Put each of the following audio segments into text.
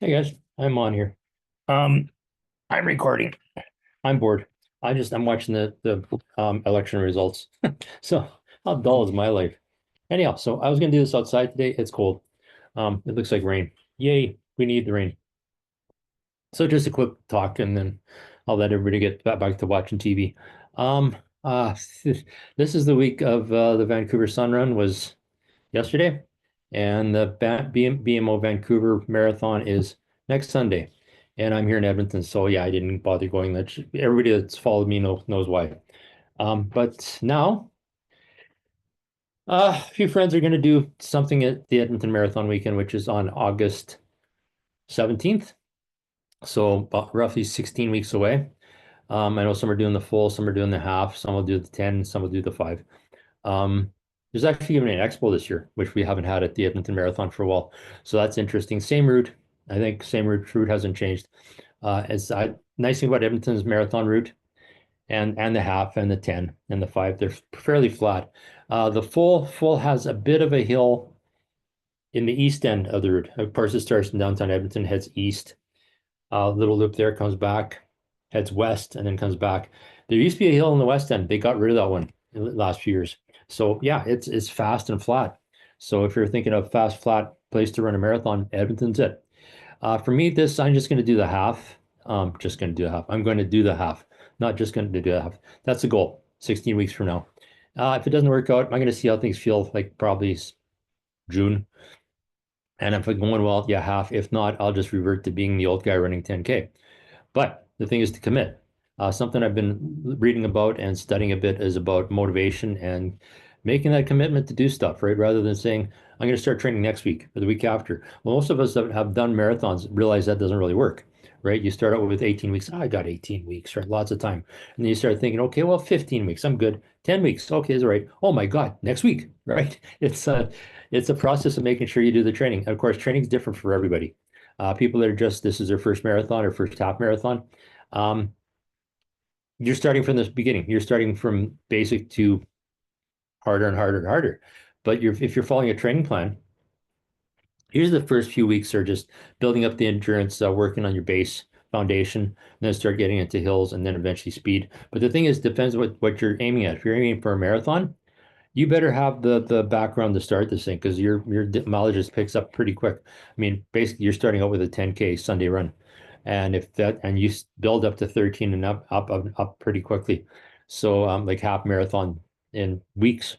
Hey guys, I'm on here. Um, I'm recording. I'm bored. I'm watching the election results. So how dull is my life? Anyhow, so I was gonna do this outside today. It's cold. It looks like rain. Yay, we need the rain. So just a quick talk, and then I'll let everybody get back to watching TV. Um, uh, this is the week of the Vancouver Sun Run was yesterday, and the BMO Vancouver Marathon is next Sunday. And I'm here in Edmonton, so yeah, I didn't bother going. That everybody that's followed me knows why. But now, a few friends are going to do something at the Edmonton Marathon weekend, which is on August 17th. So about roughly 16 weeks away. I know some are doing the full, some are doing the half, some will do the 10, some will do the 5. Um, there's actually even an expo this year, which we haven't had at the Edmonton Marathon for a while. So that's interesting. Same route. I think same route hasn't changed. Nice thing about Edmonton's marathon route and the half and the 10 and the 5, they're fairly flat. The full has a bit of a hill in the east end of the route. Of course, it starts in downtown Edmonton, heads east. Little loop there, comes back, heads west, and then comes back. There used to be a hill in the west end. They got rid of that one in the last few years. So yeah, it's fast and flat. So if you're thinking of fast, flat place to run a marathon, Edmonton's it. For me, this I'm just going to do the half. Just going to do the half. I'm going to do the half, not just going to do the half. That's the goal. 16 weeks from now. If it doesn't work out, I'm going to see how things feel. Like probably June. And if it's going well, yeah, half. If not, I'll just revert to being the old guy running 10K. But the thing is to commit. Something I've been reading about and studying a bit is about motivation and making that commitment to do stuff, right? Rather than saying, I'm going to start training next week or the week after. Well, most of us that have done marathons realize that doesn't really work, right? You start out with 18 weeks. Oh, I got 18 weeks, right? Lots of time. And then you start thinking, okay, well, 15 weeks, I'm good. 10 weeks, okay, is all right. Oh my God, next week, right? It's a process of making sure you do the training. Of course, training is different for everybody. People that are just this is their first marathon or first half marathon. Um, you're starting from the beginning. You're starting from basic to harder and harder and harder. But if you're following a training plan, here's the first few weeks are just building up the endurance, working on your base foundation, and then start getting into hills and then eventually speed. But the thing is, depends what you're aiming at. If you're aiming for a marathon, you better have the background to start this thing because your mileage just picks up pretty quick. I mean, basically, you're starting out with a 10K Sunday run, and if that and you build up to 13 and up pretty quickly. So like half marathon in weeks,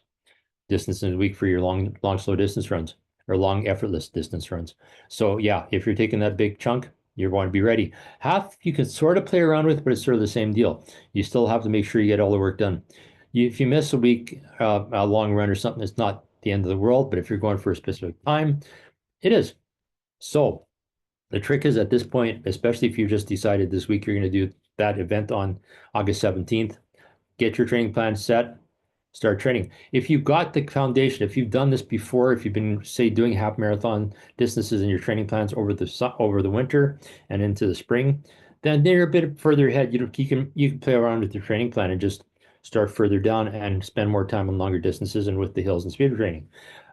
distance in a week for your long slow distance runs or long effortless distance runs. So yeah, if you're taking that big chunk, you want to be ready. Half you can sort of play around with, but it's sort of the same deal. You still have to make sure you get all the work done. If you miss a week, a long run or something, it's not the end of the world. But if you're going for a specific time, it is. So the trick is at this point, especially if you just decided this week you're going to do that event on August 17th, get your training plan set, start training. If you've got the foundation, if you've done this before, if you've been, say, doing half marathon distances in your training plans over the winter and into the spring, then they're a bit further ahead. You can play around with your training plan and just start further down and spend more time on longer distances and with the hills and speed training.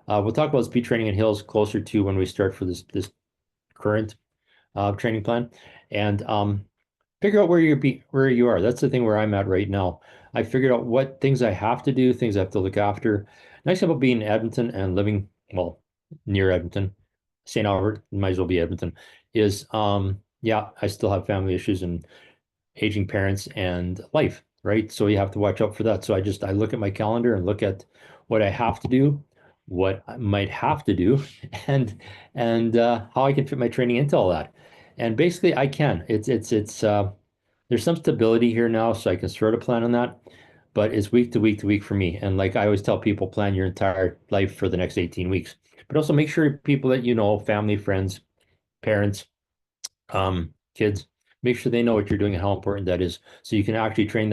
We'll talk about speed training and hills closer to when we start for this current training plan. And figure out where you are. That's the thing where I'm at right now. I figured out what things I have to do, things I have to look after. Nice thing about being in Edmonton and living, well, near Edmonton, St. Albert, might as well be Edmonton, is yeah, I still have family issues and aging parents and life, right? So you have to watch out for that. So I look at my calendar and look at what I have to do, what I might have to do, and how I can fit my training into all that. And basically I can. It's there's some stability here now, so I can sort of plan on that, but it's week to week to week for me. And like I always tell people, plan your entire life for the next 18 weeks. But also make sure people that you know, family, friends, parents, kids, make sure they know what you're doing and how important that is. So you can actually plan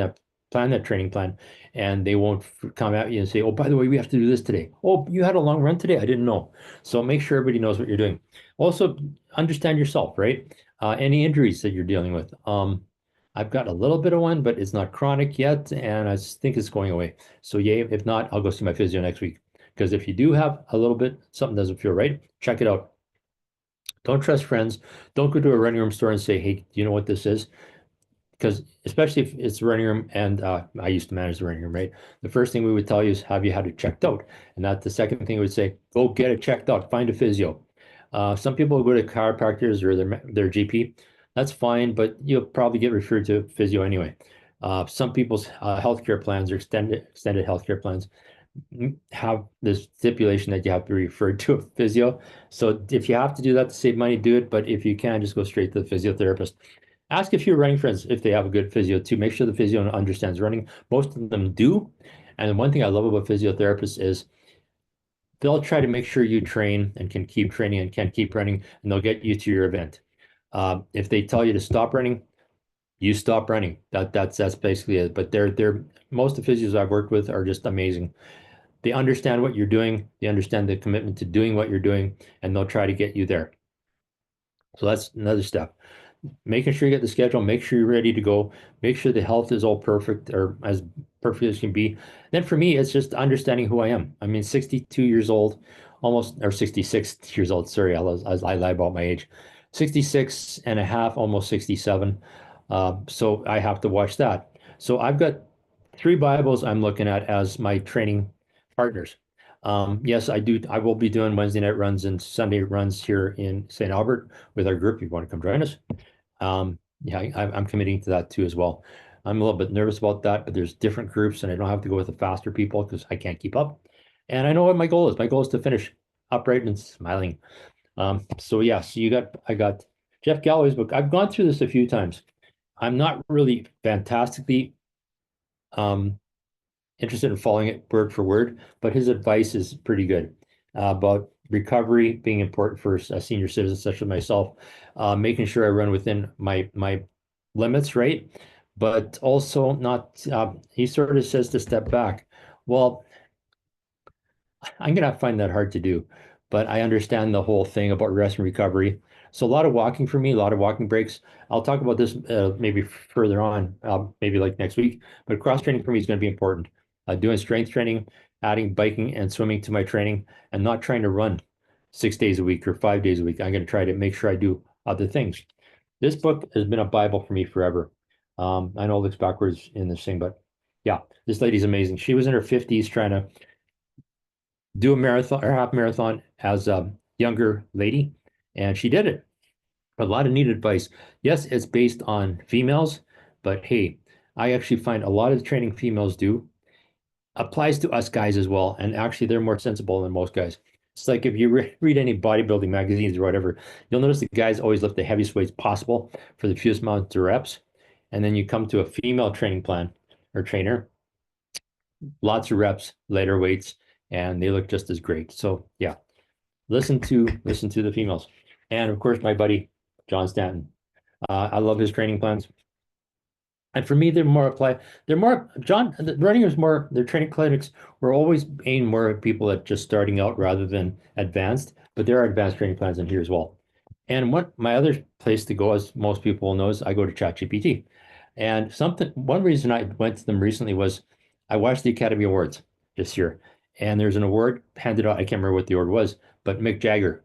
that training plan, and they won't come at you and say, "Oh, by the way, we have to do this today. Oh, you had a long run today. I didn't know." So make sure everybody knows what you're doing. Also, understand yourself, right? Any injuries that you're dealing with. I've got a little bit of one, but it's not chronic yet, and I think it's going away. So yeah, if not, I'll go see my physio next week. Because if you do have a little bit, something doesn't feel right, check it out. Don't trust friends. Don't go to a running room store and say, hey, do you know what this is? Because especially if it's a running room, and I used to manage the running room, right? The first thing we would tell you is, have you had it checked out? And that the second thing we would say, go get it checked out, find a physio. Some people go to chiropractors or their GP. That's fine, but you'll probably get referred to physio anyway. Some people's healthcare plans or extended healthcare plans have this stipulation that you have to be referred to a physio. So if you have to do that to save money, do it. But if you can, just go straight to the physiotherapist. Ask a few running friends if they have a good physio too. Make sure the physio understands running. Most of them do. And one thing I love about physiotherapists is they'll try to make sure you train and can keep training and can keep running, and they'll get you to your event. If they tell you to stop running, you stop running. That's basically it. But they're most of the physios I've worked with are just amazing. They understand what you're doing, they understand the commitment to doing what you're doing, and they'll try to get you there. So that's another step. Making sure you get the schedule, make sure you're ready to go, make sure the health is all perfect or as perfect as can be. Then for me, it's just understanding who I am. I mean, 62 years old, almost, or 66 years old. Sorry, I lie about my age. 66 and a half, almost 67. So I have to watch that. So I've got three Bibles I'm looking at as my training partners. Yes, I do. I will be doing Wednesday night runs and Sunday runs here in St. Albert with our group. If you want to come join us. Yeah, I'm committing to that too as well. I'm a little bit nervous about that, but there's different groups and I don't have to go with the faster people because I can't keep up. And I know what my goal is. My goal is to finish upright and smiling. So yeah, so I got Jeff Galloway's book. I've gone through this a few times. I'm not really fantastically um, interested in following it word for word, but his advice is pretty good about recovery being important for a senior citizen such as myself, making sure I run within my limits, right? But also not, he sort of says to step back. Well, I'm gonna find that hard to do, but I understand the whole thing about rest and recovery. So a lot of walking for me, a lot of walking breaks. I'll talk about this maybe further on, maybe like next week. But cross training for me is going to be important. Doing strength training, adding biking and swimming to my training, and not trying to run 6 days a week or 5 days a week. I'm going to try to make sure I do other things. This book has been a Bible for me forever. I know it looks backwards in this thing, but yeah, this lady's amazing. She was in her 50s trying to do a marathon or half marathon as a younger lady, and she did it. A lot of neat advice. Yes, it's based on females, but hey, I actually find a lot of the training females do applies to us guys as well. And actually, they're more sensible than most guys. It's like if you read any bodybuilding magazines or whatever, you'll notice the guys always lift the heaviest weights possible for the fewest amount of reps. And then you come to a female training plan or trainer, lots of reps, lighter weights, and they look just as great. So yeah, listen to the females. And of course, my buddy John Stanton. I love his training plans. And for me, they're more applied. They're more John. The running is more. Their training clinics were always aimed more at people that just starting out rather than advanced. But there are advanced training plans in here as well. And what my other place to go, as most people know, is I go to ChatGPT. And one reason I went to them recently was I watched the Academy Awards this year, and there's an award handed out. I can't remember what the award was, but Mick Jagger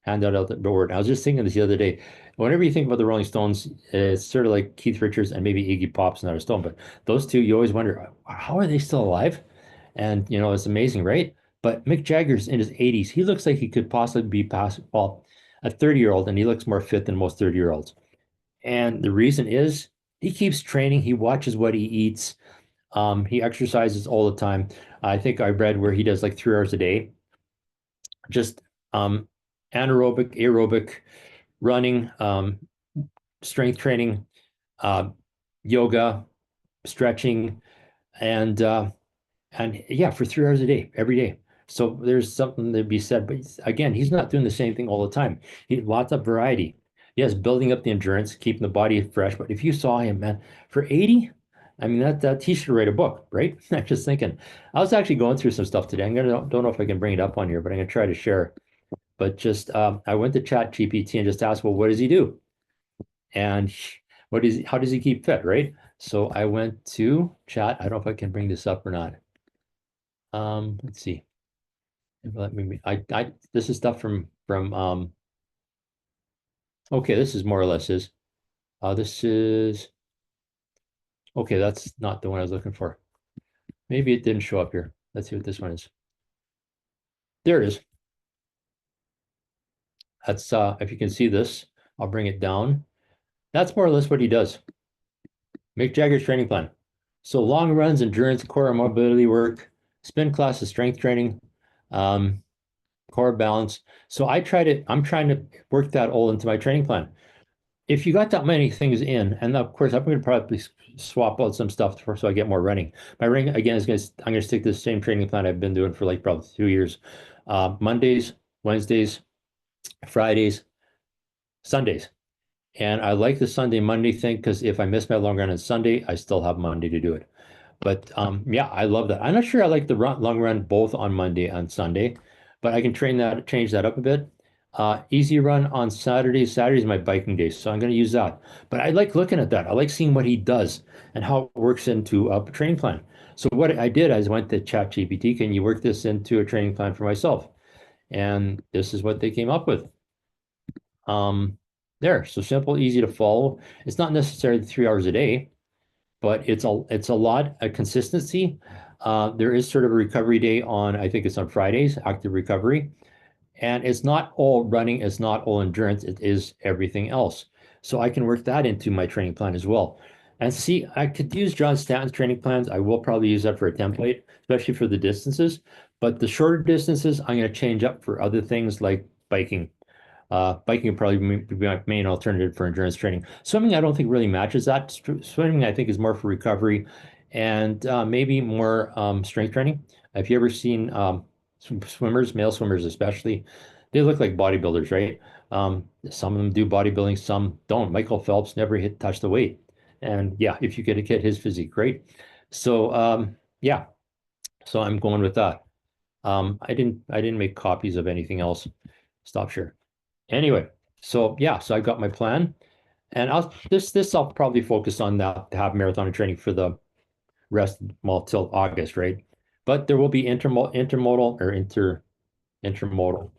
handed out the award. I was just thinking this the other day. Whenever you think about the Rolling Stones, it's sort of like Keith Richards and maybe Iggy Pop's not a Stone, but those two, you always wonder, how are they still alive? And it's amazing, right? But Mick Jagger's in his 80s. He looks like he could possibly be past, well, a 30-year-old, and he looks more fit than most 30-year-olds. And the reason is he keeps training. He watches what he eats. He exercises all the time. I think I read where he does like 3 hours a day, just anaerobic, aerobic, running, strength training, uh, yoga, stretching, and yeah, for 3 hours a day, every day. So there's something to be said. But again, he's not doing the same thing all the time. He lots of variety. Yes, building up the endurance, keeping the body fresh. But if you saw him, man, for 80, I mean that he should write a book, right? I'm just thinking. I was actually going through some stuff today. Don't know if I can bring it up on here, but I'm gonna try to share. But just I went to Chat GPT and just asked, well, what does he do? And how does he keep fit, right? So I went to Chat. I don't know if I can bring this up or not. Let's see. Let me. This is stuff from Okay, this is more or less is. This is okay. That's not the one I was looking for. Maybe it didn't show up here. Let's see what this one is. There it is. That's if you can see this, I'll bring it down. That's more or less what he does. Mick Jagger's training plan. So long runs, endurance, core mobility work, spin classes, strength training, um, core balance. So I'm trying to work that all into my training plan. If you got that many things in, and of course I'm going to probably swap out some stuff so I get more running. My running again is I'm going to stick to the same training plan I've been doing for like probably 2 years. Mondays, Wednesdays, Fridays, Sundays. And I like the Sunday Monday thing because if I miss my long run on Sunday, I still have Monday to do it. But yeah, I love that. I'm not sure I like the long run both on Monday and Sunday, but I can change that up a bit. Easy run on Saturday. Saturday is my biking day, so I'm going to use that. But I like looking at that. I like seeing what he does and how it works into a training plan. So what I did is went to ChatGPT. Can you work this into a training plan for myself? And this is what they came up with. Um, there, so simple, easy to follow. It's not necessarily 3 hours a day, but it's a lot of consistency. There is sort of a recovery day on, I think it's on Fridays, active recovery. And it's not all running, it's not all endurance, it is everything else. So I can work that into my training plan as well. And see, I could use John Stanton's training plans. I will probably use that for a template, especially for the distances. But the shorter distances, I'm going to change up for other things like biking. Biking would probably be my main alternative for endurance training. Swimming, I don't think really matches that. Swimming, I think, is more for recovery and maybe more strength training. Have you ever seen swimmers, male swimmers especially? They look like bodybuilders, right? Some of them do bodybuilding, some don't. Michael Phelps never touched the weight. And yeah, if you could get his physique, great. So yeah, so I'm going with that. I didn't make copies of anything else. Stop share. Anyway, so yeah, so I got my plan, and this I'll probably focus on that to have marathon training for the rest, well, till August, right? But there will be intermodal or intermodal.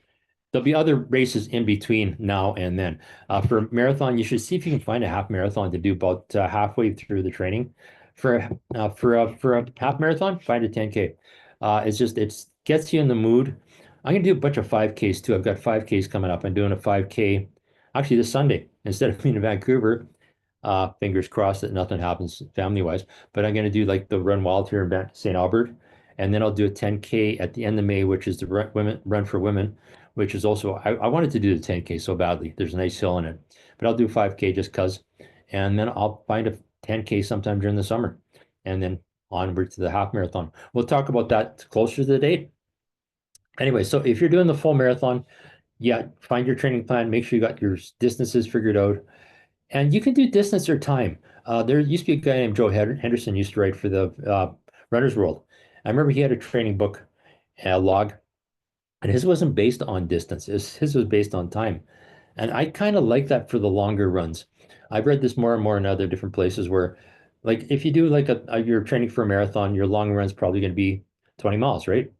There'll be other races in between now and then. For marathon, you should see if you can find a half marathon to do about halfway through the training. For a half marathon, find a 10K. It's just it gets you in the mood. I'm gonna do a bunch of 5Ks too. I've got 5Ks coming up. I'm doing a 5K actually this Sunday instead of being in Vancouver. Fingers crossed that nothing happens family-wise. But I'm gonna do like the Run Wild here in St. Albert, and then I'll do a 10K at the end of May, which is the Run for Women, which is also I wanted to do the 10K so badly. There's a nice hill in it, but I'll do 5K just cause, and then I'll find a 10K sometime during the summer, and then onward to the half marathon. We'll talk about that closer to the date. Anyway, so if you're doing the full marathon, yeah, find your training plan. Make sure you got your distances figured out, and you can do distance or time. There used to be a guy named Joe Henderson used to write for the Runner's World. I remember he had a training book, a log, and his wasn't based on distance. His was based on time. And I kind of like that for the longer runs. I've read this more and more in other different places where, like, if you do like you're training for a marathon, your long run's probably going to be 20 miles, right?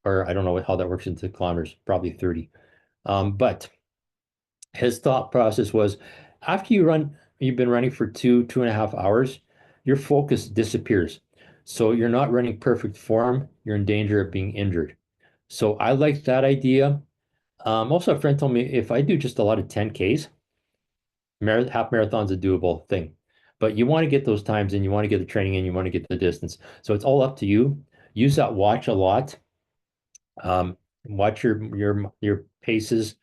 Or I don't know how that works into kilometers, probably 30. But his thought process was after you've been running for 2.5 hours, your focus disappears. So you're not running perfect form, you're in danger of being injured. So I like that idea. Also, a friend told me if I do just a lot of 10Ks, half marathon's a doable thing. But you want to get those times and you want to get the training in, you want to get the distance. So it's all up to you. Use that watch a lot. Watch your paces.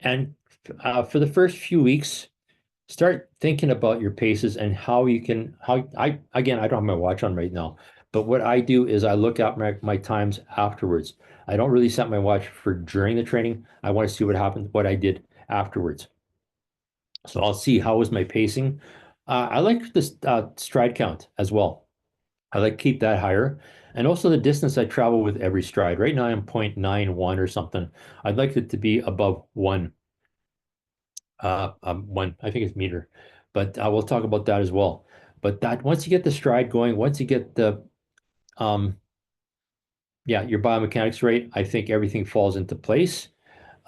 And for the first few weeks, start thinking about your paces and how you can how I don't have my watch on right now, but what I do is I look at my times afterwards. I don't really set my watch for during the training. I want to see what happened, what I did afterwards. So I'll see how was my pacing. I like this stride count as well. I like keep that higher. And also the distance I travel with every stride. Right now I'm 0.91 or something. I'd like it to be above one, I think it's meter, but we'll talk about that as well. But that once you get the stride going, once you get the um, yeah, your biomechanics right, I think everything falls into place.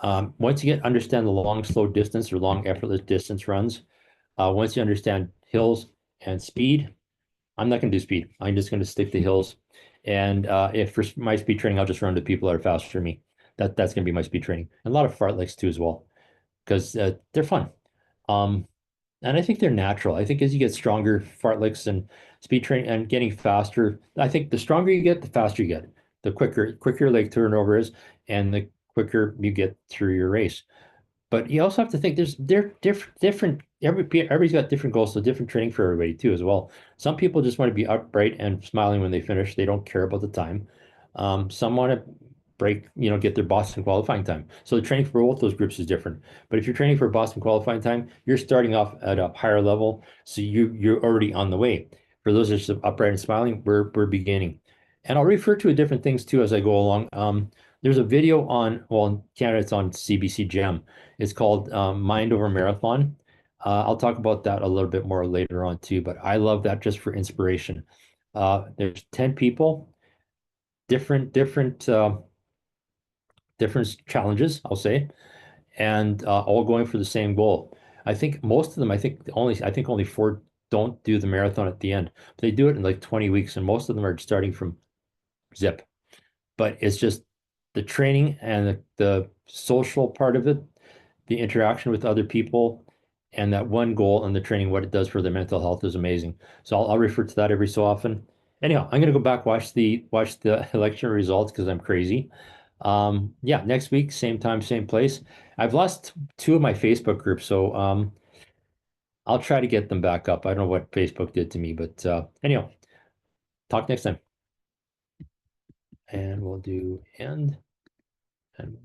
Once you get understand the long, slow distance or long, effortless distance runs, once you understand hills and speed, I'm not going to do speed. I'm just going to stick to hills. And if for my speed training, I'll just run to people that are faster than me. That's going to be my speed training. And a lot of fartleks too as well, because they're fun. Um, and I think they're natural. I think as you get stronger, fartleks and speed training and getting faster, I think the stronger you get, the faster you get. The quicker leg turnover is, and the quicker you get through your race. But you also have to think they're different. Everybody's got different goals, so different training for everybody too as well. Some people just want to be upright and smiling when they finish. They don't care about the time. Some want to get their Boston qualifying time. So the training for both those groups is different. But if you're training for Boston qualifying time, you're starting off at a higher level, so you're already on the way. For those that are just upright and smiling, we're beginning. And I'll refer to different things too as I go along. There's a video on, well, in Canada, it's on CBC Gem. It's called Mind Over Marathon. I'll talk about that a little bit more later on too, but I love that just for inspiration. There's 10 people, different challenges, I'll say, and all going for the same goal. I think most of them, I think only four don't do the marathon at the end. They do it in like 20 weeks, and most of them are starting from zip. But it's just the training and the social part of it, the interaction with other people, and that one goal and the training, what it does for their mental health is amazing. So I'll refer to that every so often. Anyhow, I'm gonna go back watch the election results because I'm crazy. Yeah, next week, same time, same place. I've lost two of my Facebook groups, so I'll try to get them back up. I don't know what Facebook did to me, but anyhow, talk next time. And we'll do end and